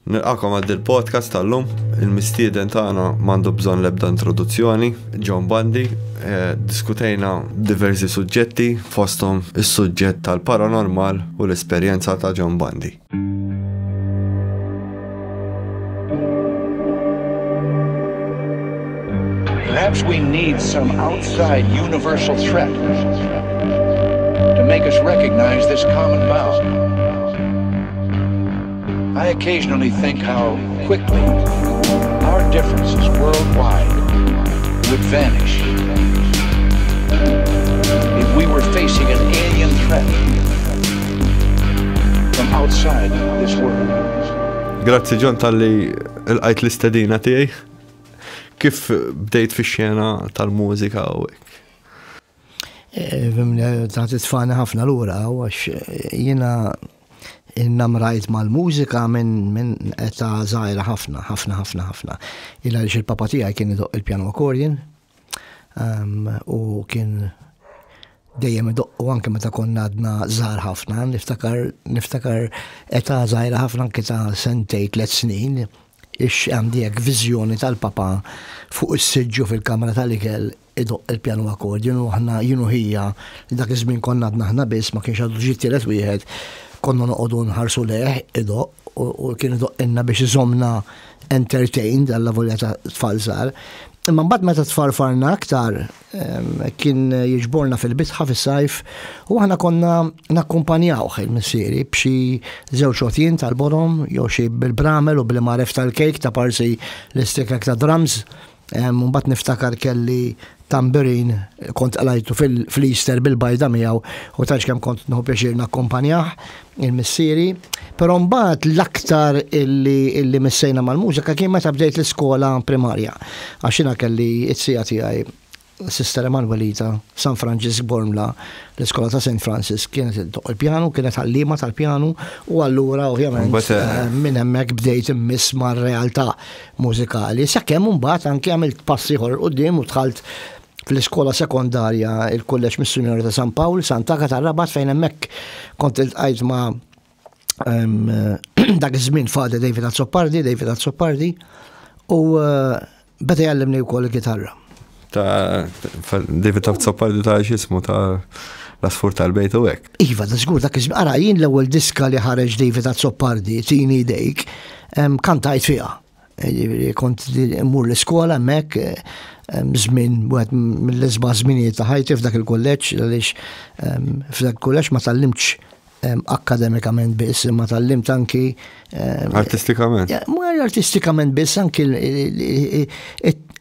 Nilqakom għad il-podcast tal-lum, il-mistieden tagħna m'għandu bżonn l-ebda introduzzjoni, John Bundy, diskutejna diversi suġġetti, fosthom is-suġġett tal-paranormal u l-esperjenza ta' John Bundy. Perhaps we need some outside universal threat to make us recognize this common bound. I occasionally think how quickly our differences worldwide would vanish if we were facing an alien threat from outside this world. Grazzi John tal-li l-qajt l-istedina tiegħi. Kif bdejt fix-xena tal-mużika u hekk? Ta' titfani ħafna lura għax jiena innamrajt mal-mużika minn eta żgħira ħafna. Illa li il-papa tiegħi kien idoq il-pjano accordion u kien dejjem idoq u anke meta konna għadna żgħar ħafna, niftakar eta żgħira ħafna anke ta' sentej 3 snin. Għandijek viżjoni tal-papa fuq is-siġġu fil-kamra tal-ikel idoq il-pjano accordion u ħna jienu ħija li dak iż-żmien konna għadna ħna biss ma kienx għadu ġiet tielet wieħed konna noqogħdu nħarsu leħ idoq u kien idoq inna biex iżomna entertained għalla volja ta' tfal żgħar. Imma mbagħad meta tfarfarna aktar kien jiġborna fil-bitħa fis-sajf u aħna konna nakkumpanjawh il-missieri b'xi żewġ għotjien tal-bodhom jew xi bil-bramel u bil-maref tal-kejk ta' parsi l-istikek ta' drums. Mbagħad niftakar kelli tamburin kont għalajtu fil-Easter bil-bajda miegħu u tax kemm kont nieħu pjaċir nakkumpanjah il-missieri. Però mbagħad l-aktar illi missejna mal-mużika kien meta bdejt l-iskola primarja. Għax jiena kelli it-sija tiegħi Sister Emanuelita San Francis Bormla, l-iskola ta' St. Francis kienet il-pjanu, kienet għallima tal-pjanu u allura ovvjament minn hemmhekk bdejt immiss mar-realtà mużikali. Sakemm mbagħad anke għamilt passi ieħor quddiem u dħalt fl-iskola sekondarja il-Kulleġġ Missjonarju ta' San Pawl, Sant'Agata tar-Rabat fejn hemmhekk kont iltqajt ma' dak iż-żmien fadi David Azzopardi u beda jgħallimni wkoll il-gitarra. Ta' David Azzopardi ta' x'ismu ta' l-asfur tal-bejt u hekk. Iva, da żgur dak iż-żmien. Ara jien l-ewwel diska li ħareġ David Azzopardi, Tini Dejk, kantajt fiha. Kont immur l-iskola hemmhekk żmien wieħed mill-isba' żminijiet ta' ħajti f'dak il-kulleġġ għaliex f'dak il-kulleġġ ma tallimtx akademikament biss, ma tallimt anki artistikament. Mhux artistikament biss anki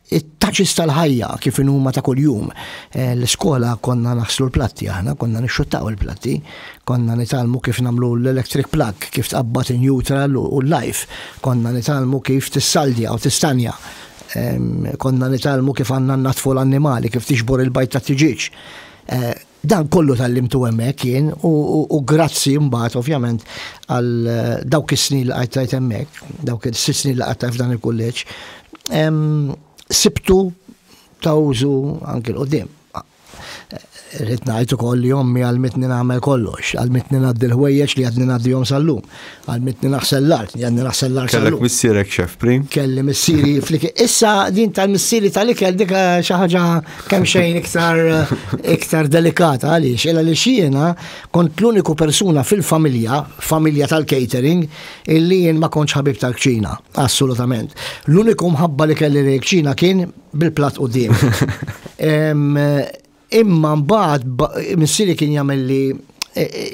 it-taċis tal-ħajja kif huma ta' kuljum. L-iskola konna naħslu l-platti aħna, konna nixxuttaw il-platti, konna nitalmu kif nagħmlu l-electric plug, kif tqabbad in-neutral u l-life, konna nitalmu kif tissaldja u tistanja. Konna nitalmu kif għandna natfu l-annimali, kif tixbor il-bajt ta' tiġiġ. Dan kollu tal-limtu hemmhekk jien u grazzi mbagħad ovvjament għal dawk is-snin li qajtajt hemmhekk, dawk is-6 snin li qajtajt f'dan il-kulleġġ, sibtu ta' użu anke l-qudiem. Rrid ngħid ukoll li ommi għalmitni nagħmel kollox, għalmitni ngħaddi l-ħwejjeġ li għadni ngħaddihom sal-lum, għalmitni naħsel l-art, għadni naħsel l-art sal-lum. Kellek missierek xef prim? Kelli missieri fl-ikel. Issa din tal-missieri tal-ikel dik xi ħaġa kemm xejn iktar delikata għaliex illa li jiena kont l-uniku persuna fil-familja, familja tal-catering, illi jien ma kontx ħabib tal-kċina, assolutament. L-uniku mħabba li kelli l-kċina kien bil-platt quddiem. Imma mbagħad missieri kien jagħmel li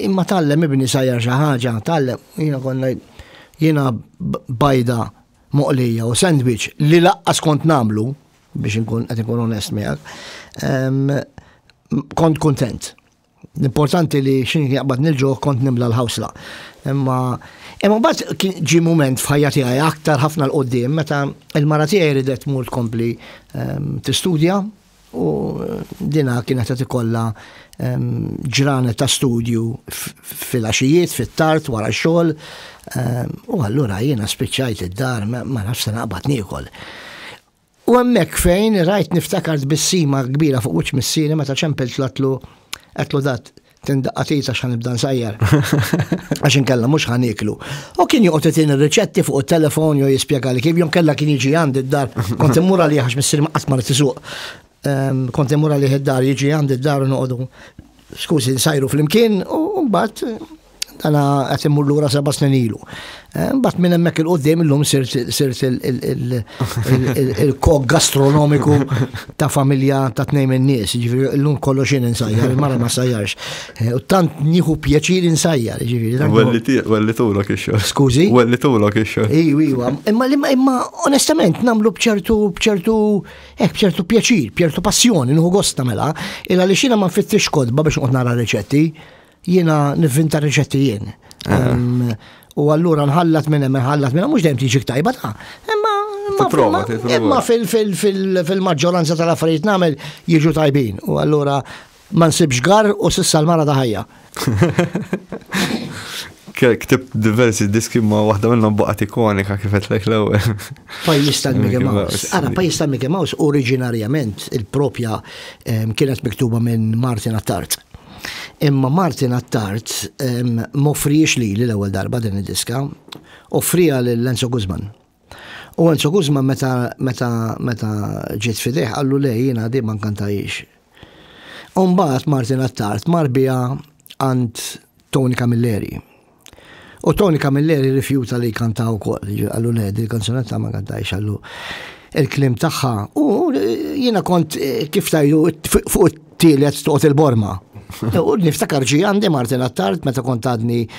imma tallem ibni sajjar xi ħaġa, tallem jiena bajda moqlija u sandwich li laqqas kont nagħmlu biex qed inkun onest miegħek. Kont kuntent. L-importanti li x'in jaqbad nilġuh kont nimla l-ħawsla. Imma mbagħad kien ġie mument f'ħajja tiegħi aktar ħafna l-qudiem meta l-mara tiegħi ridet tmur tkompli tistudja. U dina kienet qed ikollha ġranet ta' studju fil-għaxijiet, fit-tard, wara x-xogħol. U allura jiena spiċċajt id-dar ma nafx se naqbad niekol. U hemmhekk fejn rajt niftakart bis-sima kbira fuq wiċċ missieri meta ċempelt qatlu dat tindaqqatita x'ħan nibda nsajjar. Għax inkella mhux ħaniklu. U kien joqgħod itin ir-riċetti fuq it-telefon jew jispjegali kif jom kellha kien jiġi għandi d-dar. Kont immur għalih għax missier qatt ma tisuq. Kont immur għalih id-dar jiġi għandi d-dar u noqogħdu skużi nsajru flimkien u mbagħad dana qed immur lura 7 snin ilu. Mbagħad minn hemmhekk il-qudiem illum sirt il-kok gastronomiku ta' familja ta' tnejn in-nies, jiġifieri illum kollox jien insajjar, il-mara ma sajjarx. U tant nieħu pjaċir insajjar, jiġifieri. Wellitulok ix-xogħol. Skużi? Wellitulok ix-xogħol. Iwa. Imma onestament nagħmlu b'ċertu pjaċir, b'ċertu passjoni, nieħu gost nagħmilha, illa li xina ma nfittix kodba biex noqgħod nara riċetti. Jiena nivvinta riċetti jien. U allura nħallat minn mhux dejjem tiġi tajba ta'. Imma fil-maġġoranza tal-affarijiet nagħmel jiġu tajbin. U allura ma nsibx gar u s'issa l-mara ta' ħajja. Ktib diversi diski ma waħda minnhom baqgħet ikonika kif qedlek l-ewwel. Pajjiż tal-Mickey Mouse. Ara pajjiż tal-Mickey Mouse oriġinarjament il-propja kienet miktuba minn Martin Attard. Imma Martin Attard m'offrix li l-ewwel darba din id-diska, offrija lil Enzo Guzman. U Enzo Guzman meta ġiet fideh qallu lej jiena di ma nkantajix. U mbagħad Martin Attard mar biha għand Tony Camilleri. U Tony Camilleri rifjuta li jkanta wkoll, qallu le di kanzunetta ma nkantajx qallu il-klim tagħha. U jiena kont kif tajdu fuq it-tielet toqgħod il-borma. U niftakar ġi għandi Martin Attard meta kont għadni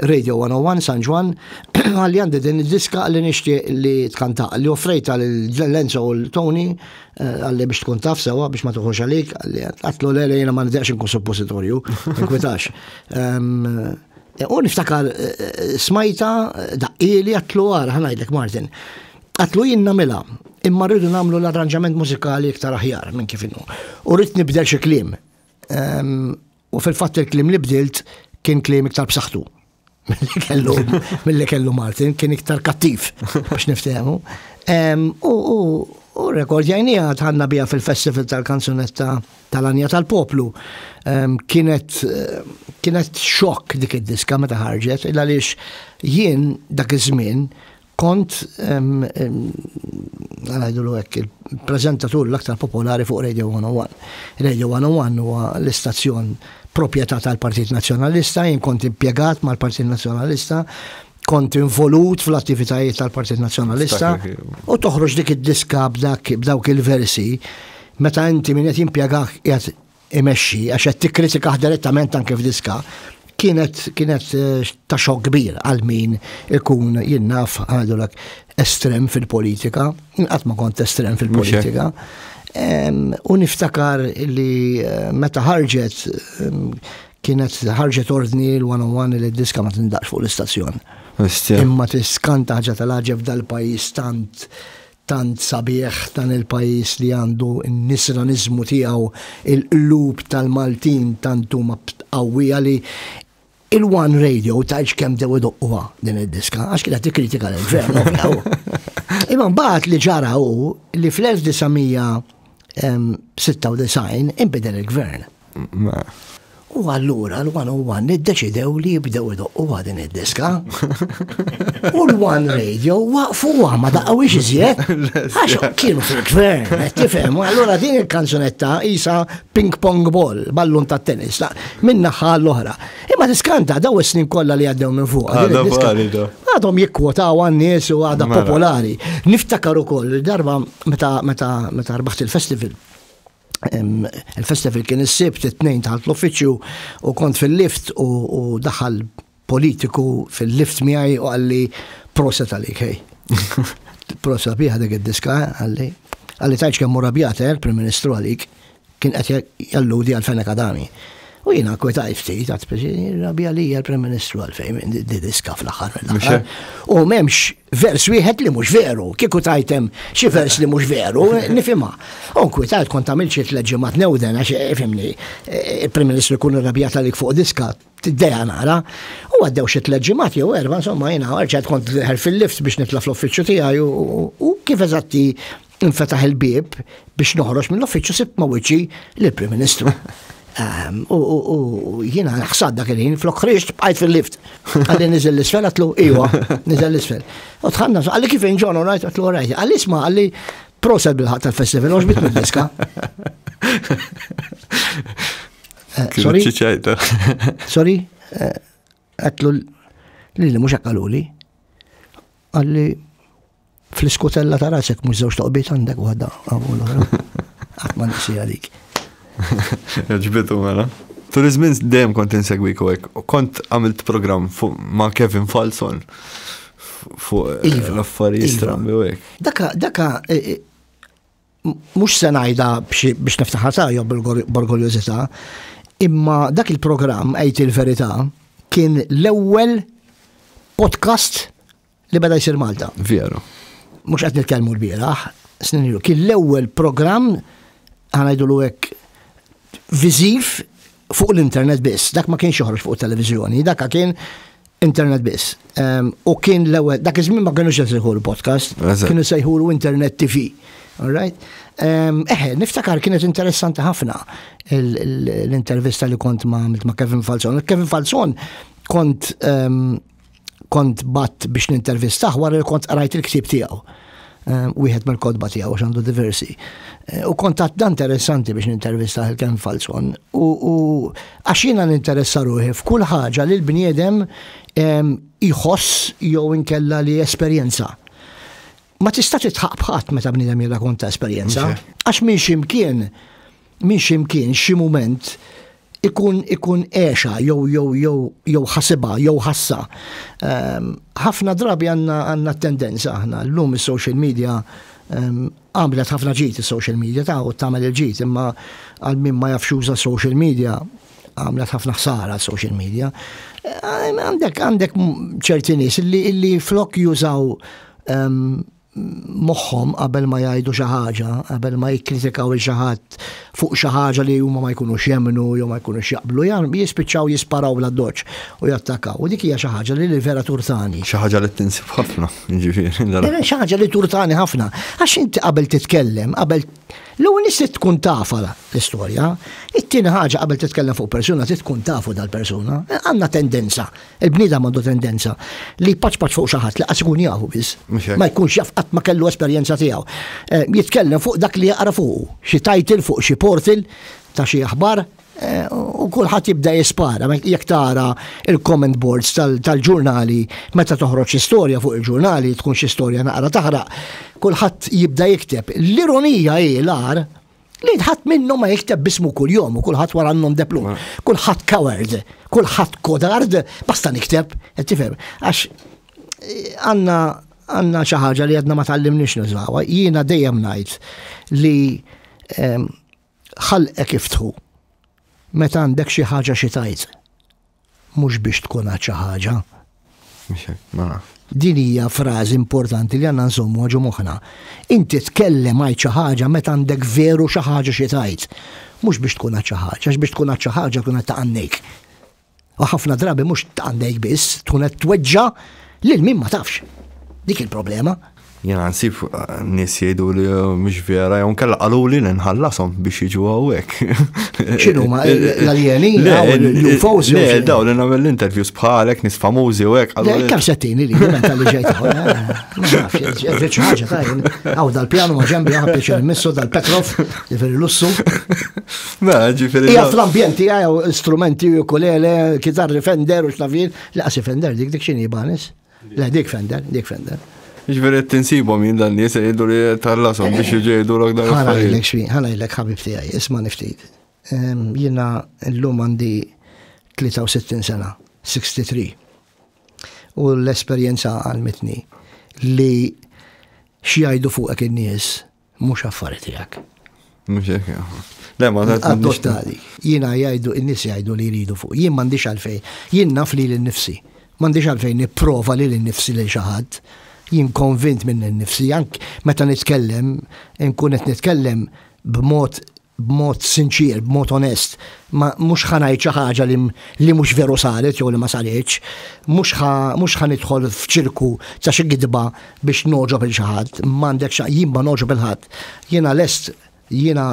Radio 101 San Juan għalli għandi din id-diska għalli nixtieq li tkanta li offrejta l-Enzo u l-Tony għalli biex tkun taf sewa biex ma tuħux għalik għalli għatlu l-għalli jena ma ndeqx nkun suppositorju nkwitax. U niftakar smajta daqqili għatlu għara ħanajdlek Martin għatlu jinna mela imma rridu namlu l-arranġament mużikali iktar aħjar minn kif innu u rrid nibdel xi kliem. U fil-fatt il-klim li bdilt kien klim iktar b'saħħtu milli kellu Martin, kien iktar kattiv biex niftehmu. U rekordjajnija tħanna bija fil-festival tal-kanzunetta tal-Anja tal-Poplu. Kienet xokk dik id-diska meta ħarġet, illa għaliex jien dak iż-żmien kont għajdulu hekk il-preżentatur l-aktar popolari fuq Radio 101. Radio 101 huwa l-istazzjon proprjetà tal-Partit Nazzjonalista, jien kont impjegat mal-Partit Nazzjonalista, kont involut fl-attivitajiet tal-Partit Nazzjonalista u toħroġ dik id-diska b'dawk il-versi meta inti min qed jimpjegak qiegħed imexxi għax qed tikkritikah direttament anke f'diska. Kienet ta' xokk kbir għal min ikun jinnaf għadulak estrem fil-politika, qatt ma kont estrem fil-politika. U niftakar li meta ħarġet kienet ħarġet ordni l-101 li d-diska ma tindaqx fuq l-istazzjon. Imma tiskanta ħaġa tal-ħaġeb dal-pajis tant sabiħ tan il-pajis li għandu n-nisranizmu tiegħu il-qlub tal-Maltin tant huma qawwija li il-One Radio taġ kemm dew idoqquha din id-diska għax kienet tikkritika l-gvern. Imma mbagħad li ġara hu li fl-1996 inbidel il-gvern. U allura l-101 iddeċidew li jibdew idoqquha din id-diska. U l-One Radio waqfuha ma daqqawiex iżjed għax kienu fil-gvern, qed tifhem. Allura din il-kanzunetta isa ping pong ball, ballun tat-tennis, min-naħa l-oħra. Imma tiskanta daw is-snin kollha li għaddew minn fuq. Għadhom jikkwotaw għan-nies u għadha popolari. Niftakar ukoll darba meta rbaħt il-festival. Il-festival kien is-sibt it-tnejn taħt l-uffiċċju u kont fil-lift u daħal politiku fil-lift miegħi u għalli proset għalik hej. Proset biha dik id-diska għalli tajġ kemm murabjat il-Prim Ministru għalik kien qed jalludi għal Fenek Adami. U jiena kwetaj ftit għad speċi rabja li l-Prim Ministru għalfejn di diska fl-aħħar. U m'hemmx vers wieħed li mhux veru, kieku tajtem xi vers li mhux veru, nifhimha. U kwetajt kont għamilt xi tliet ġimgħat newden għax ifhimni il-Prim Ministru jkun irrabjat għalik fuq diska tiddeja nara. U għaddew xi tliet ġimgħat jew erba' insomma jiena ħarġet kont fil-lift biex nitla' fl-uffiċċju tiegħi u kif eżatti infetaħ il-bieb biex noħroġ mill-uffiċċju sibt ma' wiċċi lill-Prim Ministru. U jiena ħsad dak il-ħin, flok ħriġt bqajt fil-lift. Għalli niżel l-isfel, għatlu, iwa, niżel l-isfel. U tħanna, għalli kif inġon, u rajt, għatlu, rajt. Għalli isma, għalli prosed bil-ħat tal-festival, uġbit mid-diska. Sorry, għatlu li mux għakaluli. Għalli fl-iskutella ta' rasek mux zawx toqbiet għandek u għadda. Għatman nisi għalik. Ġbitu mela. Turizmin dejjem kont insegwik u hekk. Kont għamilt program ma' Kevin Falson fuq l-affarijiet strambi u hekk. Daka mhux se ngħidha biex niftaħha jew b'orgoljosità, imma dak il-programm għid il-verità kien l-ewwel podcast li beda jsir Malta. Vjeru. Mhux qed nitkellmu l-bieraħ, snin ilu. Kien l-ewwel programm ħanajdulu hekk viżiv fuq l-internet biss. Dak ma kienx joħroġ fuq televizjoni, dak kien internet biss. U kien l-ewwel, dak iż-żmien ma kienux jsejħulu podcast, kienu sejħulu Internet TV. All right? Niftakar kienet interessanti ħafna l-intervista li kont ma' Kevin Falson. Kevin Falson kont bat biex nintervistaħ wara li kont rajt il-ktib tiegħu. Wieħed mill-kodba tiegħu għax għandu diversi. U kont għadda interessanti biex nintervistaħ il-Kevin Falson. U għax jiena ninteressa ruħi f'kull ħaġa li l-bniedem iħoss jew inkella li esperjenza. Ma tista' titħaq bħadd meta bniedem jirrakkonta esperjenza. Għax minn ximkien xi mument ikun eċa, jew ħasiba, jew ħassa. ħafna drabi għanna tendenza aħna, l-lum il-social media għamlet ħafna ġit il-social media ta' u tagħmel il-ġit, imma għal min ma jafxuża social media għamlet ħafna ħsara social media. Għandek ċerti nies illi flok jużaw moħħom qabel ma jgħidu xi ħaġa, qabel ma jikkritikaw xi ħadd fuq xi ħaġa li huma ma jkunux jemmnu jew ma jkunux jaqblu, jispiċċaw jisparaw bla-doċ u jattakkaw. U dik hija xi ħaġa li vera turtani. Xi ħaġa li tinsib ħafna, jiġifieri. Xi ħaġa li turtani ħafna. Għax inti qabel titkellem, l-ewwel nies tkun tafa l-istorja, it-tieni ħaġa qabel titkellem fuq persuna tkun tafu dal-persuna. Għandna tendenza, il-bniedem għandu tendenza li paċ fuq xi ħadd li qas ikun jafu biss. Ma jkunx jaf qatt ma kellu esperjenza tiegħu. Jitkellem fuq dak li jaqra fuq, xi title fuq xi portal ta' xi aħbar u kulħadd jibda jispara. Jekk tara il-comment boards tal-ġurnali meta toħroġ istorja fuq il-ġurnali tkun xi storja naqra taħraq, kulħadd jibda jikteb. L-ironija hi l-għar li ħadd minnhom ma jikteb bismu kuljum u kulħadd wara n-nom deplum. Kulħadd coward, kulħadd kodard, basta nikteb, qed tifhem. Għax għandna xi ħaġa li għadna ma tallimniex nużawha. Jiena dejjem ngħid li ħalqek iftħu meta għandek xi ħaġa xi tajt. Mhux biex tkun għad xi ħaġa. Din hija frażi importanti li għandna nżommu ġu moħħna. Inti tkellem għajt xi ħaġa meta għandek veru xi ħaġa xi tajt. Mhux biex tkun għad xi ħaġa, għax biex tkun għad xi ħaġa tkun qed taqannejk. U ħafna drabi mhux taqannejk biss, tkun qed tweġġa' lil min ma tafx. Dik il-problema. Jena nsib nies jgħidu li mhux vera, jew nkella qalu li nħallasom biex jiġu hawnhekk. X'inhu ma l-aljeni l-UFOs? Le, daw li nagħmel l-interviews bħalek nies famużi u hekk. Kemm settini li meta li ġejt ma nafx, xi ħaġa tajn. Hawn dal-pjanu ma ġenbi ħadd biex immissu dal-Petrov, jifieri lussu. Ma ġifieri. Hija fl-ambjenti jew strumenti ukulele, kitarri Fender u x'nafin, laqas Fender dik x'inhi Ibanez? Le dik Fender. Ġveri t-tinsibom jien dan nies jgħidu li tallasom biex jġejdu l-ok dan. Ħanajlek ħabib tiegħi, isma' niftit. Jiena llum għandi 63 sena, 63. U l-esperjenza għalmetni li xi jgħidu fuqek in-nies mhux affarijiet tiegħek. Mhux hekk. Le ma adottali. Jiena jgħidu in-nies jgħidu li jridu fuq. Jien m'għandix għalfejn. Jien naf li l-nifsi. M'għandix għalfejn nipprova li l-nifsi lil xi ħadd. Jien konvint minn n-nifsi, ank meta nitkellem, nkun qed nitkellem b'mod sinċir, b'mod onest, ma mhux ħanajt xi ħaġa li mhux veru saret jew li ma saritx, mhux ħanidħol f'ċirku ta' xi gidba biex noġob il xi ħadd, m'għandek jien ma noġob il ħadd. Jiena lest, jiena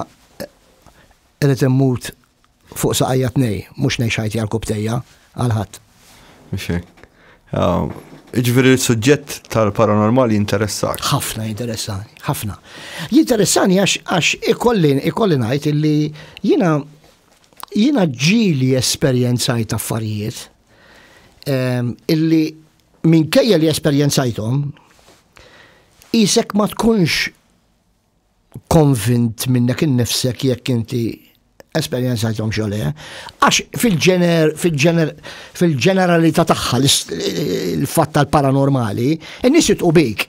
irid immut fuq saqajja tnej, mhux ngħix ħajti għal kubtejja għal ħadd. Iġveri l-suġġett tal-paranormali interessak. Ħafna interessani, ħafna. Jinteressani għax ikolli ngħid illi jiena ġili esperjenzajt affarijiet illi minkejja li esperjenzajthom isek ma tkunx konvint minnek innifsek jekk inti esperjenzajthom xogħol, għax fil-ġeneralità tagħha l-fatt tal-paranormali, in-nies jitqu bik.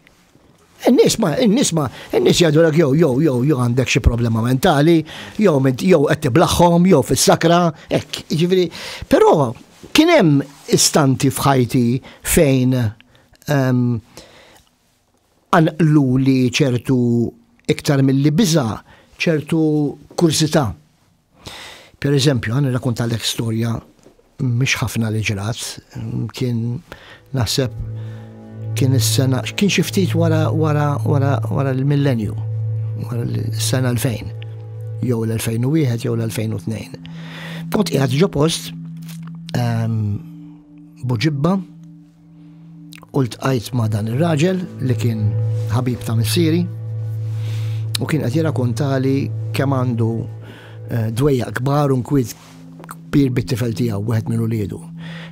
In-nies jgħidulek jew għandek xi problema mentali, jew qed tiblaħħom, jew fis-sakra, hekk. Jiġifieri, però kien hemm istanti f'ħajti fejn għanqlu li ċertu iktar milli biża' ċertu kursità. Per eżempju, għan rakkontalek storja mhix ħafna li ġrat, kien naħseb kien is-sena, kien xi ftit wara l-millenju, wara l-sena 2000, jew l-2001 jew l-2002. Kont qiegħed ġo post buġibba u ltqajt ma' dan ir-raġel li kien ħabib ta' missieri u kien qed jirrakkontali kemm għandu dwejja kbar u nkwiet kbir bit-tifel tiegħu wieħed minn uliedu.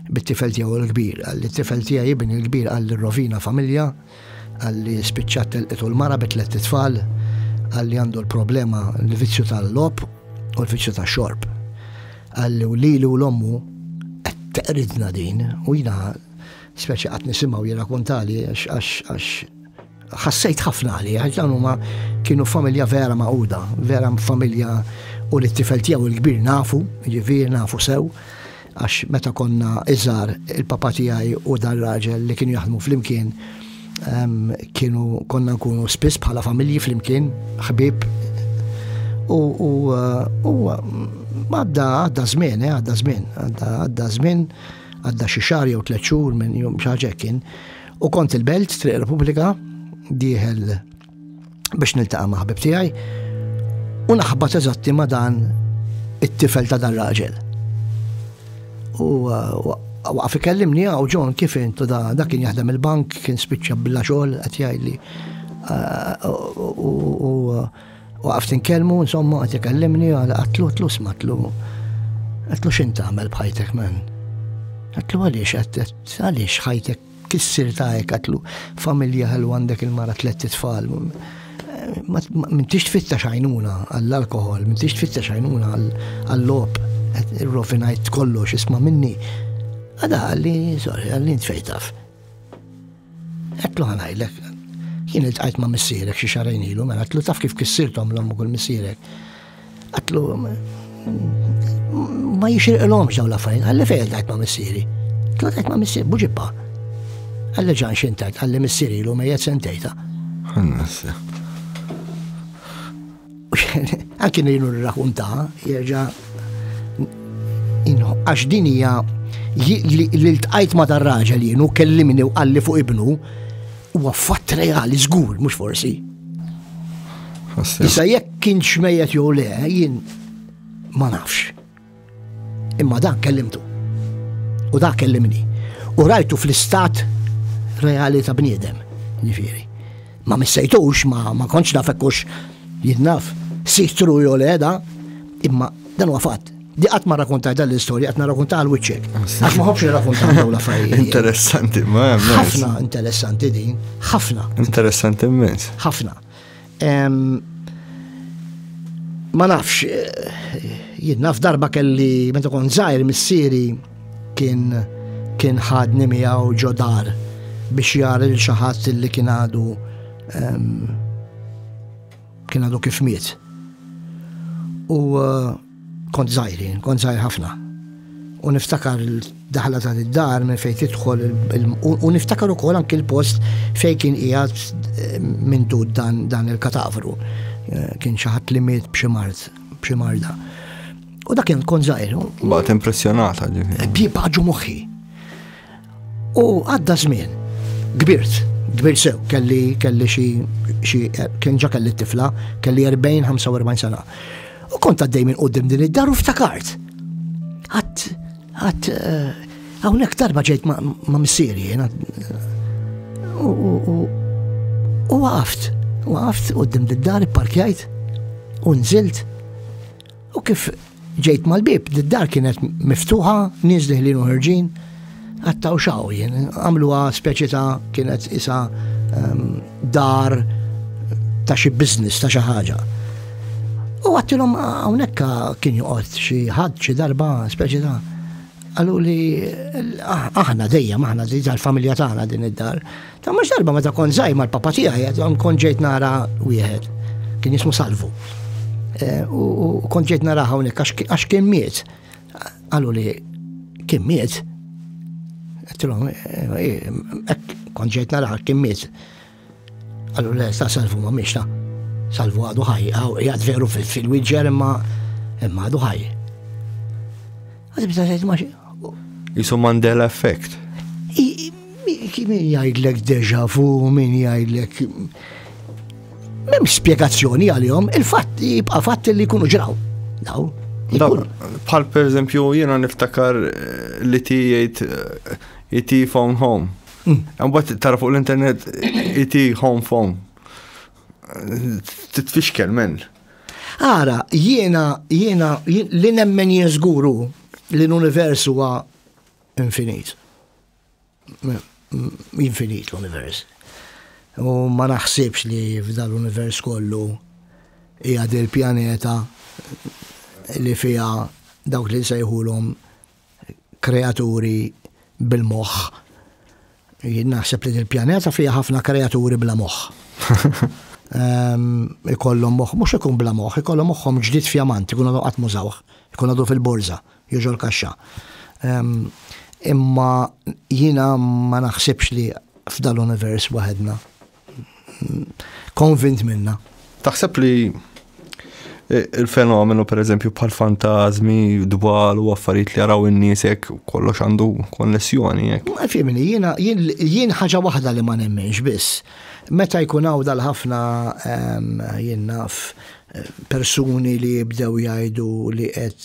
Bit-tifel tiegħu l-kbir, għall-tifel tiegħi jibni l-kbir għalli rovina familja, għalli spiċċat telqitu l-mara b'3 tfal, għalli għandu l-problema l-vizzju tal-lob u l-vizzju tax-xorb. Għalli u lilu u l-ommu qed teqridna din u jiena speċi qatt nisimgħu jirrakkontali għax ħassejt ħafna li għax dan huma kienu familja vera maquda, vera familja u l-tifel tiegħu l-kbir nafu, ġifieri nafu sew, għax meta konna iżgħar il-papa tiegħi u dan raġel li kienu jaħdmu flimkien konna nkunu spiss bħala familji flimkien, ħbieb u għadda żmien, għadda xi xahar jew 3 xhur minn jum xi ħaġa kien u kont il-Belt Triq Repubblika dieħel biex niltaqa' ma' ħbib tiegħi u naħbad eżatti ma' dan it-tifel ta' dan raġel. U waqaf ikellimni u John kif intu da kien jaħdem il-bank, kien spiċċa billa xogħol qed jgħidli u waqaf tinkellmu insomma qed ikellimni qatlu smatlu qatlu x'int tagħmel b'ħajtek man. Qatlu għaliex ħajtek kissir ta'jek għatlu familja ħallu għandek il-mara 3 tfal. M'intix tfittax għajnuna għall-alkohol, m'intix tfittax għajnuna għall-lob, il-rofinajt kollox isma' minni. Għada għalli ntfejtaf. Għatlu ħanajlek, jien il-tqajt ma' missierek xi xarajn ilu, mela għatlu taf kif kissirtom l-ommu kull missierek. Għatlu ma jixirqilhomx dawn l-affarijiet, għalli fejn tqajt ma' missieri. Għatlu tqajt ma' missieri, buġibba. Għalli ġan xintajt, għalli missieri ilu mejjed sentejta. Anki nejnu r-rakunta, jerġa' għax din hija li l-tqajt ma' dar-raġel jienu kellimni u għalli fuq ibnu huwa fatt reali żgur, mhux forsi. Issa jekk kien xmejjed jew le, jien ma nafx. Imma dan kellimtu. U dak kellimni. U rajtu fl-istat reali ta' bniedem, ġifieri. Ma missejtux, ma kontx nafekkux jinnaf siħtru jew le da, imma dan huwa fatt. Di qatt ma rakkontaj dan l-istorja, qed narrakkontah għal wiċċek. Għax ma ħobbx nirrakkontah dawn l-affarijiet. Interessanti, ma ħafna interessanti din, ħafna. Interessanti immens. Ħafna. Ma nafx, jien naf darba kelli meta kont żgħir missieri kien ħadni miegħu ġo dar biex jara lil xi ħadd li kien għadu kif miet. U kont żgħir ħafna. U niftakar daħla ta' id-dar minn fejn tidħol u niftakar ukoll anke l-post fejn kien qiegħed minn dud dan il-katavru. Kien xi ħadd li miet b'xi marda. U dak kien kont żgħir. Baqgħet impressjonata ġifieri. Biebaġu moħħi. U għadda żmien. Kbirt sew, kelli kien ġa kelli t-tifla, kelli 40-45 sena. U kont għaddej minn qudiem din id-dar u ftakart. Għat, għawnek darba ġejt ma' missieri, u waqaft u d-dim d-dar, parkjajt, u nżilt, u kif ġejt mal-bib, d-dar kienet miftuħa, nizli li ħirġin, għattaw xaw, għamluwa speċi ta' kienet isa dar ta' xi business, ta' xi ħaġa. U għattilhom hawnhekk kien joqgħod xi ħadd xi darba speċi ta' għallu li aħna dejjem l-familja tagħna din id-dar. Ta' mhux darba meta kont żgħir mal-papa tiegħi kont ġejt nara wieħed kien jismu Salvu. U kont ġejt nara hawnhekk għax kien miet. Għallu li kien miet. Għattilhom kont ġejt nara kien miet. Għallu li ta' Salvu ma mhix ta' Salvu għadu ħaj, jgħad veru fil-wieġġer imma għadu ħaj. Jisu Mandela effect. Min jgħidlek deja vu, min jgħidlek. Mem spiegazzjoni għal-jom, il-fatt jibqa' fatt li jkunu ġraw. Daw. Bħal per eżempju jiena niftakar li ti jgħid IT phone home. Għambat tara fuq l-internet IT home phone. Titfixkel men. Ara, jiena li nemmen jiżguru li l-univers huwa infinit. Infinit l-univers. U ma naħsibx li f'dan l-univers kollu hija del pjaneta li fiha dawk li nsejħulhom kreaturi bil-moħħ. Jien naħseb li il-pjaneta fiha ħafna kreaturi bla moħħ. Ikollhom moħħ, mhux ikun bla moħħ, ikollhom moħħhom ġdid fjamanti, ikun għadu qatt mużawh, ikun għadu fil-borza, jiġu l-kaxxa. Imma jiena ma naħsibx li f'dan l-univers waħedna. Konvint minna. Taħseb li il-fenomenu per eżempju bħal fantasmi, dwal u affarijiet li jaraw in-nies hekk kollox għandu konnessjoni hekk. Ma fimni, jien ħaġa waħda li ma nemmenx biss. Meta jkun hawn dal-ħafna jien naf persuni li jibdew jgħidu li qed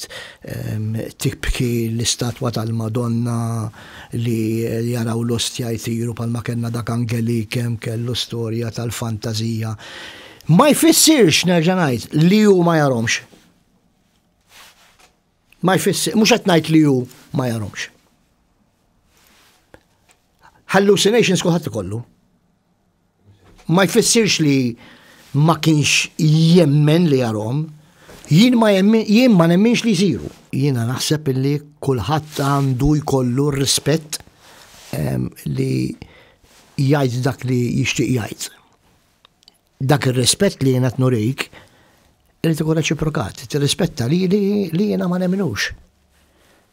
tibki l-istatwa tal-Madonna li jaraw l-ostja jtiru palma kellna dak Angelikem kellu storja tal-fantazija. Ma jfissirx nerġa' ngħid li hu ma jaromx. Ma jfissir, mhux qed ngħid li hu ma jaromx. Hallucinations kulħadd ikollu. Ma jfissirx li ma kienx jemmen li jarom, jien ma nemmenx li jsiru. Jiena naħseb li kulħadd għandu jkollu rispett li jgħid dak li jixtieq jgħid. Dak ir-rispett li jiena tnurik irid ikun reċiprokat. Tirrispetta li jiena ma nemminux.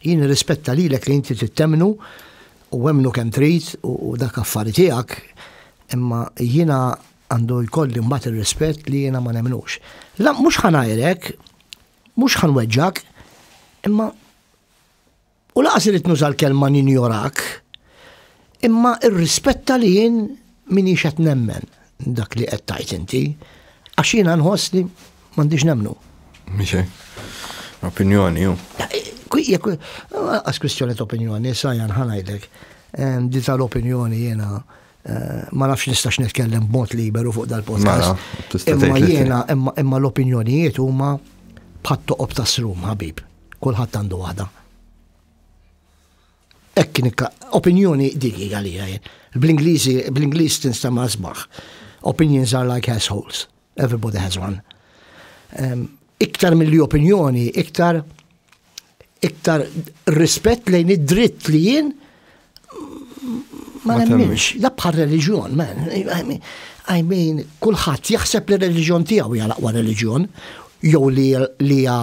Jien irrispetta lilek li inti tittemnu u hemmnu kemm trid u dak affari tiegħek, imma jiena għandu jkolli mbagħad ir-rispett li jiena ma nemminux. La mhux ħanajrek, mhux ħanweġġak, imma u laqas irid nuża l-kelma ninjorak, imma irrispetta li jien minix qed nemmen dak li qed tgħid inti, għax jiena nħoss li m'għandix nemmnu. Mixej, opinjoni ju. Għas kwistjoni ta' opinjoni, sajjan ħanajdlek, di tal-opinjoni jiena ma nafx nistax nitkellem b'mod liberu fuq dal-podcast. Imma l-opinjonijiet huma bħat toqob ta' srum, ħabib. Kulħadd għandu waħda. Ekk opinjoni dik għalija jien. Bl-Ingliż tinstema' sbaħ. Opinions are like assholes. Everybody has one. Iktar mill-li opinjoni, iktar rispett lejn id-dritt li jien ma nemminx. Da bħal reliġjon, man. I mean, kulħadd jaħseb li reliġjon tiegħu hija l-aqwa reliġjon, jew li hija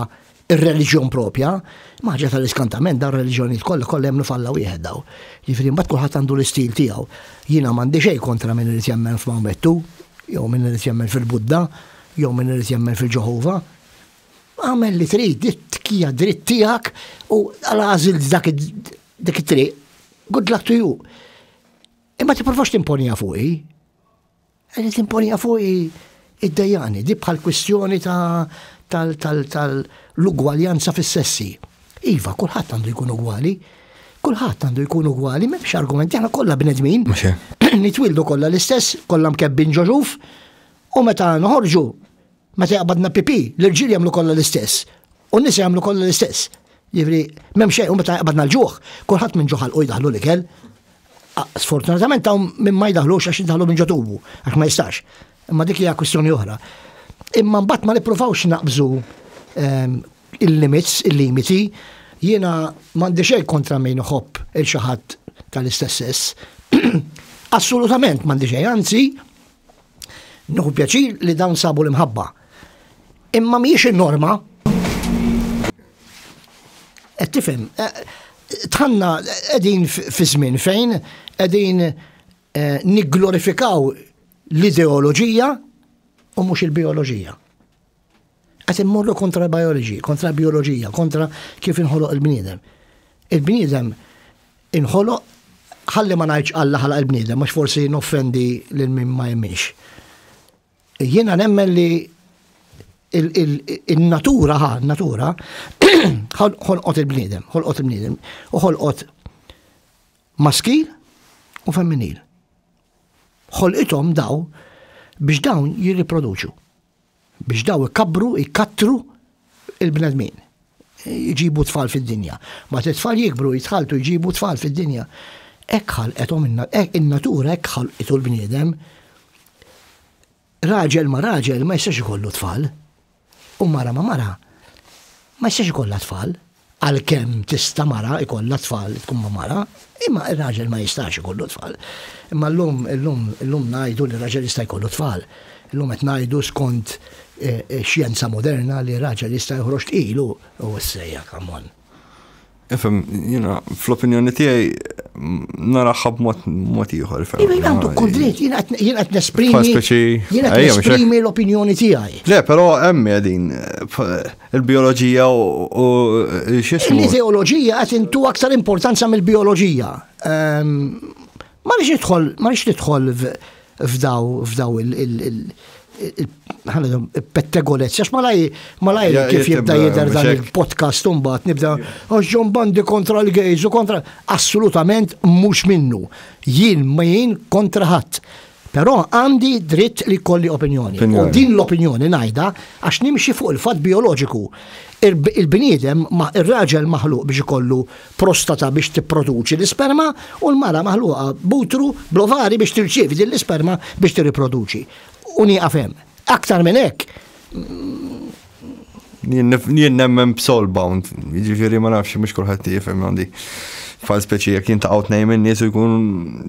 ir-reliġjon propja, maħġa tal-iskantament da reliġjonijiet kollha jemnu falla wieħed daw. Jifieri mbagħad kulħadd għandu l-istil tiegħu. Jiena m'għandi xejn kontra min irid jemmen f'Maomettu, jew min irid jemmen fil-Budda, jew min irid jemmen fil-Ġeħova. Għamel li trid, tkija dritt tiegħek u għal-għażil dak it-triq. Good luck to you. Imma tipprovax timponija fuqi. Qed timponija fuqi id-dejjani, di bħal kwistjoni tal-ugwaljanza fis-sessi. Iva, kulħadd għandu jkun ugwali. Kulħadd għandu jkun ugwali, m'hemmx argumenti, aħna kollha bnedmin. Nitwildu kollha l-istess, kollha mkebbin ġoġuf, u meta noħorġu, meta jaqbadna pipi, l-irġiel jagħmlu kollha l-istess, u n-nies jagħmlu kollha l-istess. Jiġri m'hemm xejn, u meta jaqbadna l-ġuħ, kulħadd minn ġuħ ħalqu jdaħlu l-ikel. Sfortunatament hawn minn ma jdaħlux għax jdaħlu minn ġotubu, għax ma jistax. Imma dik hija kwistjoni oħra. Imma mbagħad ma nippruvawx naqbżu il-limiti. Jiena m'għandi xejn kontra min iħobb il-xi ħadd tal-istess sess. Assolutament m'għandi xejn, anzi, nieħu pjaċir li dawn sabu l-imħabba. Imma mhijiex in-norma. Qed tifhem, tħanna qegħdin fi żmien fejn qegħdin nigglorifikaw l-ideoloġija u mhux il-bioloġija. Qed immorru kontra l-bioloġija, kontra kif inħoloq il-bniedem. Il-bniedem inħoloq ħalli ma ngħidx Alla ħalaq il-bniedem, mhux forsi noffendi lil min ma jemmix. Jiena nemmen li il-natura ħolqot il-bniedem, u ħolqot maskil u femminil. Ħolqithom daw biex dawn jirriproduċu. Biex daw ikattru il-bnedmin. Jġibu tfal fid-dinja. Ma t-tfal jikbru, jitħaltu, jġibu tfal fid-dinja. In-natura hekk ħalqitu l-bniedem. Raġel ma jistax ikollu tfal. U mara ma ma jistax ikollha tfal. Għalkemm tista' mara ikollha tfal tkun ma mara, imma ir-raġel ma jistax ikollu tfal. Imma llum ngħidu li raġel jista' jkollu tfal. Illum qed ngħidu skont xjenza moderna li raġel jista' joħroġ tqilu u ssejja kamon. Ifhem, jiena fl-opinjoni tiegħi naraħħa b'mod ieħor. Iva għandu kondret, jiena qed nesprimi l-opinjoni tiegħi. Le, però hemm din il-bioloġija u x'ismu. L-ideoloġija qed intu aktar importanza mill-bioloġija. Ma rridx nidħol f'daw il-pettegolezzi, għax malaj kif jibda jidher dan il-podcast mbagħad nibda John Bandi kontra l-gejz u kontra. Assolutament mhux minnu. Jien kontra ħadd. Però għandi dritt li kolli opinjoni. U din l-opinjoni ngħidha għax nimxi fuq il-fatt bioloġiku. Il-bniedem, ir-raġel maħluq biex ikollu prostata biex tipproduċi l-isperma u l-mara maħluqa butru blovari biex tirċievi din l-isperma biex tirriproduċi. U nieqafhem. Aktar minn hekk. Jien nemmen b'soulbound, jiġifieri ma nafx mhux kulħadd jifhem għandi. Fall speċi jekk jintaqgħu tnejn in nies jkun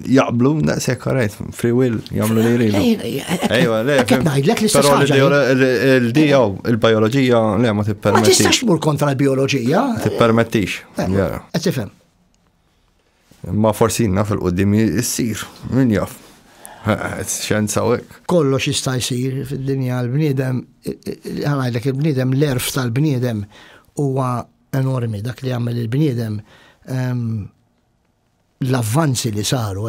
jaqblu daqshekk karajt, free will jagħmlu li jridu. Ejwa, le. Ngħidlek l-istess ħaġa. Però il-bioloġija le ma tippermettix. Ma tistax tmur kontra l-bioloġija. Tippermettix. Qed tifhem. Ma forsi naf il-qudiem issir, min jaf. Xjenza u hekk. Kollox jista' jsir fid-dinja l-bniedem, ngħidlek il-bniedem l-erf tal-bniedem huwa enormi dak li jagħmel il-bniedem. L-avvanzi li saru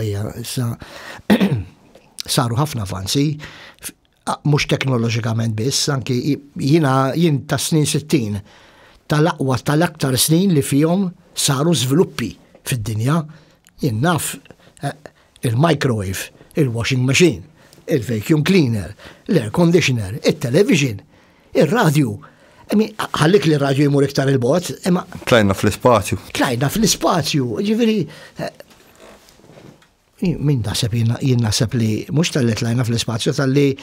saru ħafna avvanzi, mhux teknoloġikament biss, anki jien ta' snin 60 tal-aqwa tal-aktar snin li fihom saru żviluppi fid-dinja. Jien naf il-microwave, il-washing machine, il-vacuum cleaner, l-air conditioner, il-television, il-radio. Ħallik li radio jmur iktar il-bot, imma. Tlajna fl-ispazju. Ġifieri. Min naħseb jien naħseb li mhux tal-li tlajna fl-ispazju tal-li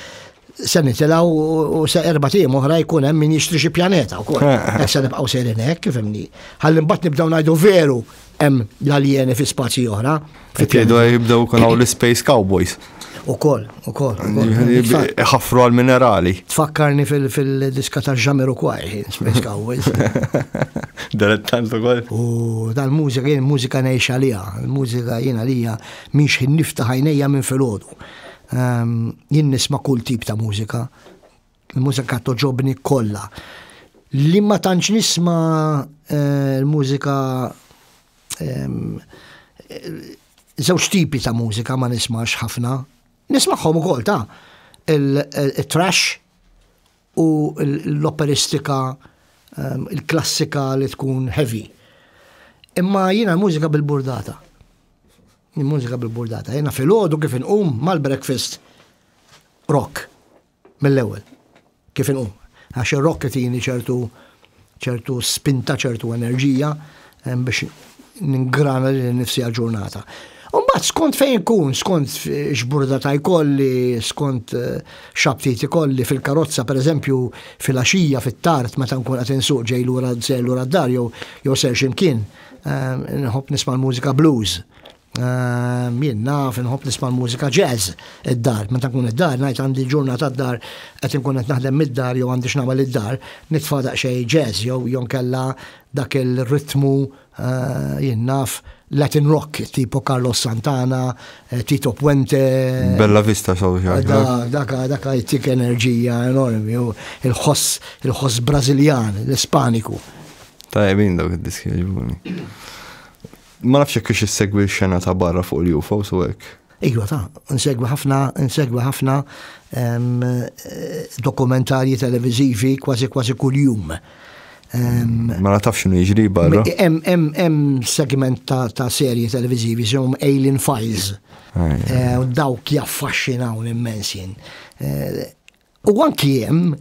se nitilgħu u se 4 tiem oħra jkun hemm min jixtri xi pjaneta wkoll. Se nibqgħu sejrin hekk, fimni. Ħalli mbagħad nibdew ngħidu veru hemm l-aljeni fi spazji oħra. Jibdew ikun hawn l-Space Cowboys. Ukoll. Ħafru għal-minerali. Tfakkarni fil-diska ta' Jamiroquai, Space Cowboys. Dilettant ukoll. U dal-mużika jien mużika ngħix għaliha, il-mużika jien għalija mhix niftaħ għajnejja minn filgħodu. Jien nisma' kull tip ta' mużika. Il-mużika toġobni kollha. Li ma tantx nisma' l-mużika żewġ tipi ta' mużika ma nismax ħafna. Nisma'hom ukoll ta' il-trash u l-operistika, il-klassika li tkun heavy. Imma jiena mużika bil-burdata. Mużika bil-burdata. Jiena fil-ħodu kif inqum mal-breakfast rock mill-ewwel. Kif inqum. Għax ir-rock qed jini ċertu spinta, ċertu enerġija biex ningrana li nifsi għal-ġurnata. Mbagħad skont fejn kun, skont x'burdata jkolli, skont xabtit ikolli fil-karozza, pereżempju fil-għaxija, fit-tard, meta nkun qed insuq ġej lura d-dar jew ser x'imkien, nħobb nisma' l-mużika blues. Jien naf nħobb nisma' l-mużika jazz id-dar, meta nkun id-dar, ngħid għandi ġurnata d-dar qed inkun qed naħdem mid-dar jew għandi x'nagħmel id-dar, nitfa' daqsxejn jazz jew nkella dak il-ritmu jien naf Latin rock, tipo Carlos Santana, Tito Puente. Bella Vista xawġa. Daka jtik enerġija enormi, il-ħoss Braziljan, l-Ispaniku. Tajbin dawk id-diski ġibuni. Ma nafx jekk issegwi x-xena ta' barra fuq il-UFO u hekk. Iva nsegwi ħafna dokumentarji televizivi kważi kuljum. Ma natafx x'inhu jiġri barra. Hemm segment ta' serji televizivi żhom Alien Files. U dawk jaffaxxinaw immensien. U anki hemm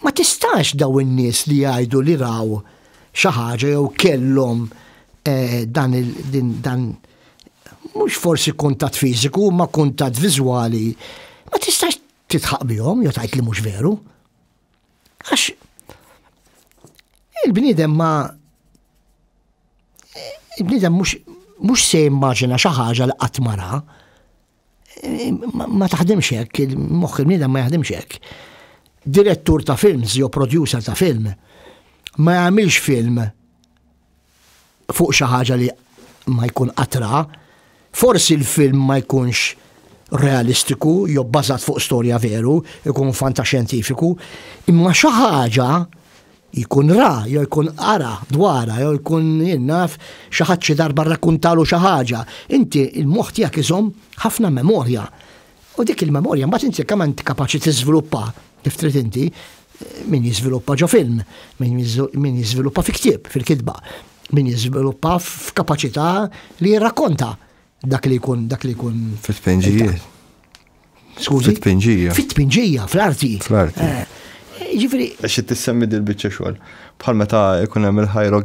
ma tistax daw in-nies li jgħidu li raw xi ħaġa jew kellhom dan mhux forsi kuntatt fiżiku ma kuntatt viżwali. Ma tistax titħaq bihom jew tgħid li mhux veru. Għax il-bniedem mhux se jimmaġina xi ħaġa li qatt mara. Ma taħdimx hekk, il-moħħ il-bniedem ma jaħdimx hekk. Direttur ta' films jew producer ta' film ma jagħmilx film fuq xi ħaġa li ma jkun qatra, forsi l-film ma jkunx realistiku jew bbażat fuq storja veru, jkun fantaxjentifiku, imma xi ħaġa jkun ra, jew jkun ara dwara, jew jkun jinnaf xi ħadd xi darba rrakkuntalu xi ħaġa. Inti il-moħħ tiegħek iżomm ħafna memorja. U dik il-memorja mbagħad inti kemm inti kapaċi tiżviluppa kif trid inti min jiżviluppa ġo film, min jiżviluppa fi ktieb fil-kitba, min jiżviluppa f'kapaċità li jirrakkonta dak li jkun fit-tpinġijiet. Skużi? Fit-tpinġija, fl-arti. Ġifiri. Għax tissemmi dil-bicċa xogħol. Bħal meta jkun hemm il-ħajrog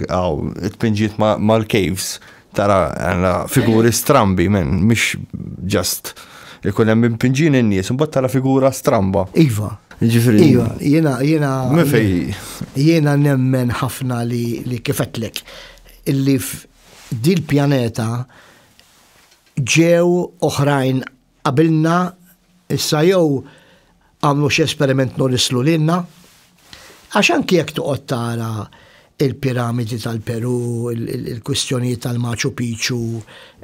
it-tpinġijiet mal-caves tara figuri strambi men, mhix just ikun hemm impinġin in-nies, imbagħad tara figura stramba. Iva. Ġifiri. Iva, jiena nemmen ħafna li kifetlek illi f'dil pjaneta ġew oħrajn qabilna issa jew għamlu xi esperiment norislu lilna, għax anki jekk toqgħod tara il-piramidi tal-Peru, il-kwistjonijiet tal-Machu Picchu,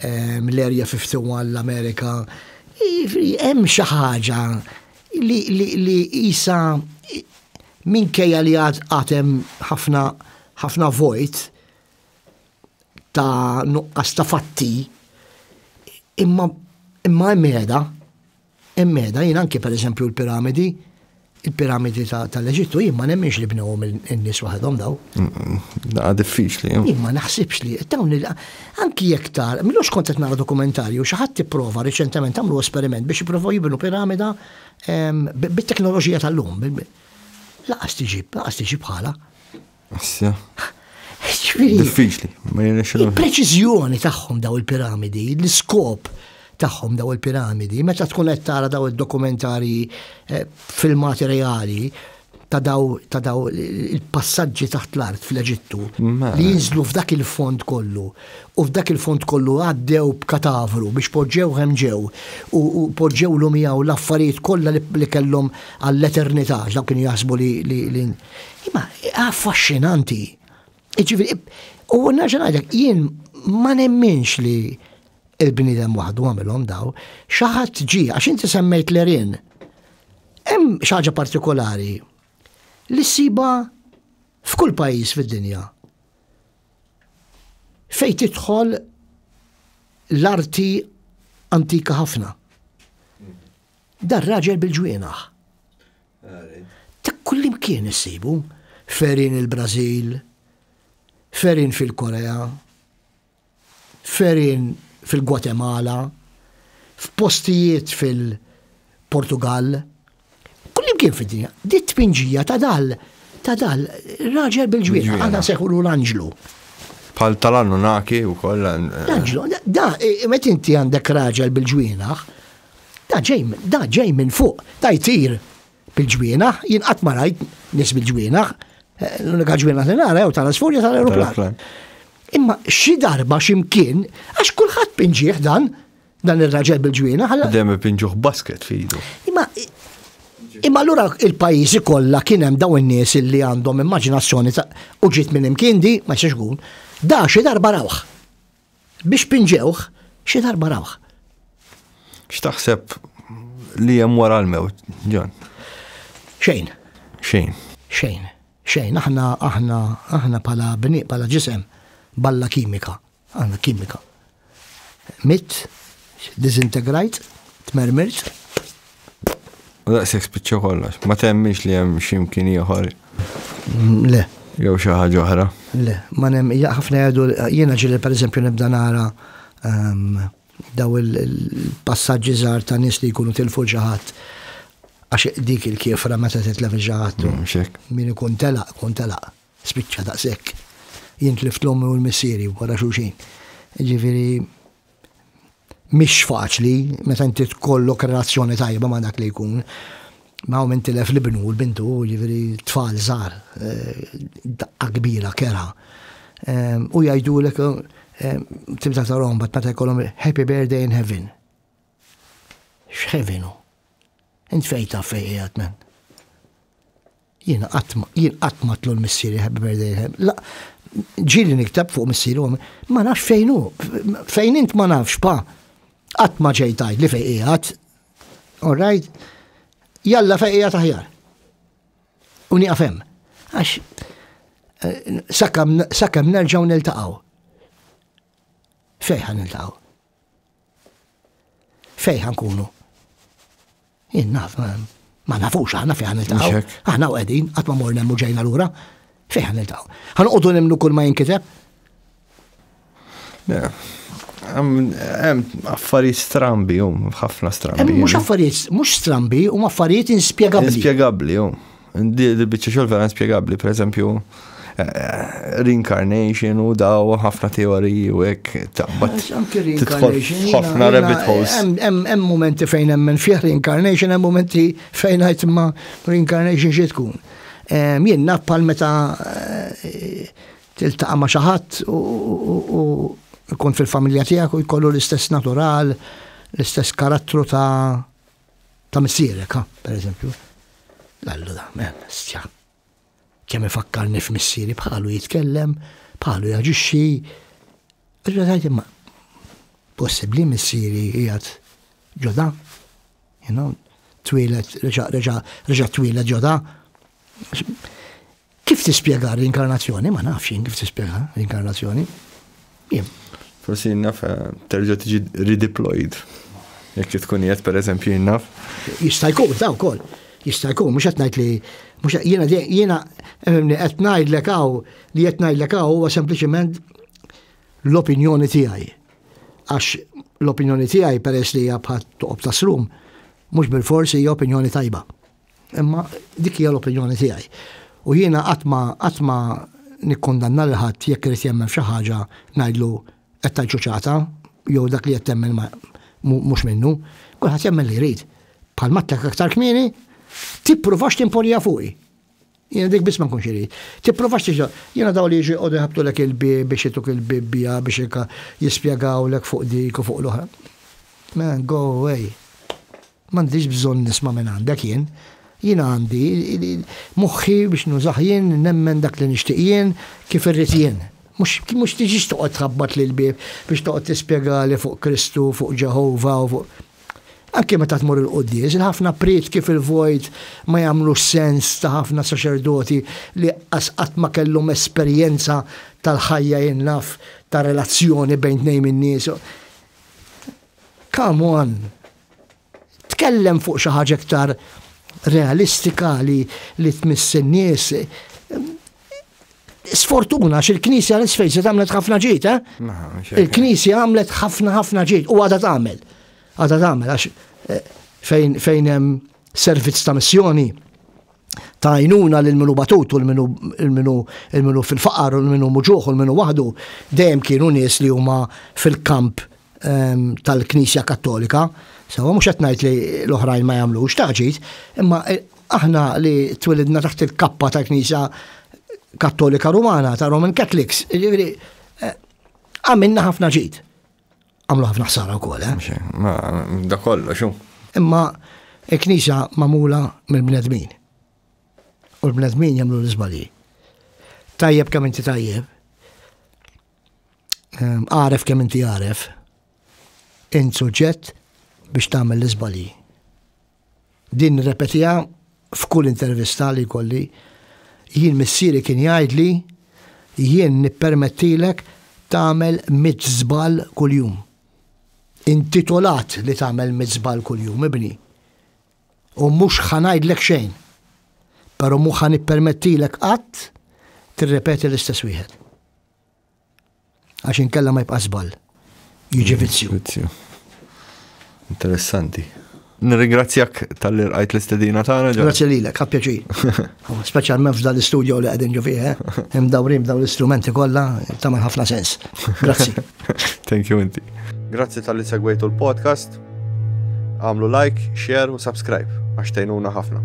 l-Area 51 l-Amerika, hemm xi ħaġa li isa minkejja li għatem ħafna vojt ta' nuqqas ta' fatti, imma immeda, jien anke per eżempju il-piramidi tal-Eġittu, jien ma nemminx li bnewhom in-nies waħedhom daw. Diffiċli. Jien ma naħsibx li dawn anki jekk tar, milux kont qed nara dokumentarju xi ħadd tipprova riċentement għamlu esperiment biex jippruvaw jibnu piramida bit-teknoloġija tal-lum. Laqas tiġib bħala. Diffiċli. Il-preċiżjoni tagħhom daw il-piramidi, l-iskop tagħhom daw il-piramidi, meta tkun qed tara daw id-dokumentari filmati reali ta' daw il-passaġġi taħt l-art fl-Eġittu li jinżlu f'dak il-fond kollu u f'dak il-fond kollu għaddew b'katavru biex poġġew ħemġew u poġġew l-umijaw l-affarijiet kollha li kellhom għall-eternità daw kienu jaħsbu li imma affaxxinanti. U nerġa' ngħidlek jien ma nemminx li il-bniedem waħdu għamilhom daw, xi ħadd ġie għax inti semmejt l-Erin. Hemm xi ħaġa partikolari li ssiba f'kull pajjiż fid-dinja. Fejn tidħol l-arti antika ħafna. Dar raġel bil-ġwienaħ. Ta' kull imkien issibu. Ferin il-Brażil, ferin fil-Korea, ferin fil-Gwatemala, f'postijiet fil-Portugal, kullimkien fid-dinja, di tpinġija ta' dal, raġel bil-ġwiena, għandna seħulu l-Anġlu. Pal tal-Anunnaki u koll. L-Anġlu, met inti għandek raġel bil-ġwiena, da ġej minn fuq, da jtir bil-ġwiena, jien qatt ma rajt nies bil-ġwiena, l-unika ġwiena li nara jew tal-asfurja tal-aeroplan. Imma xi darba x'imkien għax kulħadd pinġieħ dan ir-raġel bil-ġwiena. Dejjem pinġuh basket fidu. Imma allura il-pajjiżi kollha kien hemm dawn in-nies li għandhom immaġinazzjoni u ġiet minn imkien di ma jistax ikun, da xi darba rawh. Biex pinġewh xi darba rawh. X'taħseb li hemm wara l-mewt, John? Xejn. Aħna bħala ġisem balla kimika. Għandna kimika. Mit, disintegrajt, tmermirt. U daqshekk spiċċa kollox. Ma temminx li hemm x'imkien ieħor. Le. Jew xi ħaġa oħra. Le, ma hemm ħafna jgħidu jiena ġieli pereżempju nibda nara daw il-passaġġi żgħar ta' nies li jkunu tilfu xi ħadd għax dik il-kiefra meta titlef il-ġaħat. Min ikun telaq, spiċċa daqshekk. Jien tlift l-ommi u l-missieri wara xulxin. Ġifieri mhix faċli meta inti tkollok relazzjoni tajba ma' dak li jkun. Ma' min tilef l-ibnu u l-bintu, ġifieri tfal żgħar, daqqa kbira kera. U jgħidulek tibda tarahom meta jkollhom happy birthday in heaven. X'heavenu? Int fejta fejjat men. Jien qatt ma tlu l-missieri happy birthday in heaven. La, ġieli niktab fuq missieri ma nafx fejnu. Fejn int ma nafx pa. Qatt ma ġejtajt li fejqiegħed. All right? Jalla fejqiegħed aħjar. U nieqafem. Għax sakemm nerġgħu niltaqgħu. Fejn ħan niltaqgħu? Fejn ħankunu? Jien naf, ma nafux aħna fejn ħan niltaqgħu. Aħna qegħdin qatt ma morna hemm u ġejna lura. Fejn ħan niltaqgħu? Ħanqogħdu nimlu kull ma jinkiteb? Hemm affarijiet strambi ħafna strambi. Mhux affarijiet, mhux strambi, huma affarijiet inspjegabbli. Inspjegabbli, Di biċċa xogħol vera inspjegabbli, pereżempju reincarnation u daw ħafna teoriji u hekk taqbad. Tidħol ħafna rabbit holes. Hemm momenti fejn hemm fih reincarnation, hemm momenti fejn ngħid imma reincarnation xi tkun. Jien naf bħal meta tiltaqa' ma' xi ħadd u jkun fil-familja tiegħek u jkollu l-istess natural, l-istess karattru ta' missierek, pereżempju. Lallu da, stja. Kemm ifakkarni f'missieri bħalu jitkellem, bħalu jaġixxi. Ġodajt imma possibbli missieri qiegħed ġoda, twilet, reġa' twilet ġoda. Kif tispjega l-inkarnazzjoni? Ma nafx jien kif tispjega l-inkarnazzjoni. Forsi naf terġa' tiġi redeployed. Jekk tkun qiegħed pereżempju naf. Jista' jkun ta' wkoll. Jista' jkun mhux qed ngħid li jiena qed ngħidlek hawn huwa sempliċement l-opinjoni tiegħi. Għax l-opinjoni tiegħi peress li hija bħal toqob tasrum, mhux bil-forsi hija opinjoni tajba. Imma dik hija l-opinjoni tiegħi. U jiena qatt ma nikkundanna l ħadd jekk irid jemmel xi ħaġa ngħidlu qed taġġuċata jew dak li qed temmel mhux minnu, kulħadd jemmel li jrid. Bħal mattek aktar kmieni tippruvax timponija fuqi. Jiena dik biss ma nkunx irid. Tippruvax tiġa, jiena daw li jiġi qogħdu jħabtulek il-bib biex jituk il-bibbija biex jispjegawlek fuq dik u fuq l-oħra. Man, go away. M'għandix bżonn nisma' minn għandek jien. Jiena għandi moħħi biex nużaħ jien, nemmen dak li nixtieq jien kif irrid jien. Mhux tiġix toqgħod tħabbat lil bib biex toqgħod tispjegali fuq Kristu, fuq Ġehovah u fuq. Anke meta tmur il-quddies, ħafna priet kif il-vojt ma jagħmlux sens ta' ħafna saċerdoti li qatt ma kellhom esperjenza tal-ħajja jinnaf ta' relazzjoni bejn tnejn in-nies. Come on. Tkellem fuq xi ħaġa iktar realistika li tmiss in-nies. sfortuna x'il-Knisja l-isfejsa għamlet ħafna ġid, Il-Knisja għamlet ħafna ġid u għadha tagħmel. Għadha tagħmel għax fejn hemm servizz ta' missjoni ta' għajnuna l-minu batut u l-minu fil-faqar u l-minu muġuħ u l-minu waħdu dejjem kienu nies li huma fil-kamp tal-Knisja Kattolika. Sawa mhux qed ngħid li l-oħrajn ma jagħmlux taġid, imma aħna li twilidna taħt il-kappa tal-Knisja Kattolika Rumana ta' Roman Catholics, jiġifieri għamilna ħafna ġid. Għamlu ħafna ħsara wkoll, Ma da kollox xu. Imma il-Knisja magħmula mill-bnedmin. U l-bnedmin jagħmlu l-iżbalji. Tajjeb kemm inti tajjeb. Għaref kemm inti għaref. Int suġġett biex tagħmel l-iżbalji. Din nirrepetiha f'kull intervista li kolli, jien missieri kien jgħidli jien nippermettilek tagħmel 100 żball kuljum. Intitolat li tagħmel 100 żball kuljum, ibni. U mhux ħanajdlek xejn. Però mhux ħanippermettilek qatt tirrepeti l-istess wieħed. Għax inkella ma jibqa' żball. Jiġi vizzju. Interessanti. Nirringrazzjak tal-li rqajt l-istedina tagħna. Grazzi lilek, ħa pjaċir. Speċjalment f'dan l-istudju li qegħdin ġo fih, hemm dawrim dawn l-istrumenti kollha tagħmel ħafna sens. Grazzi. Thank you inti. Grazzi tal-li segwejtu l-podcast. Għamlu like, share u subscribe għax tgħinuna ħafna.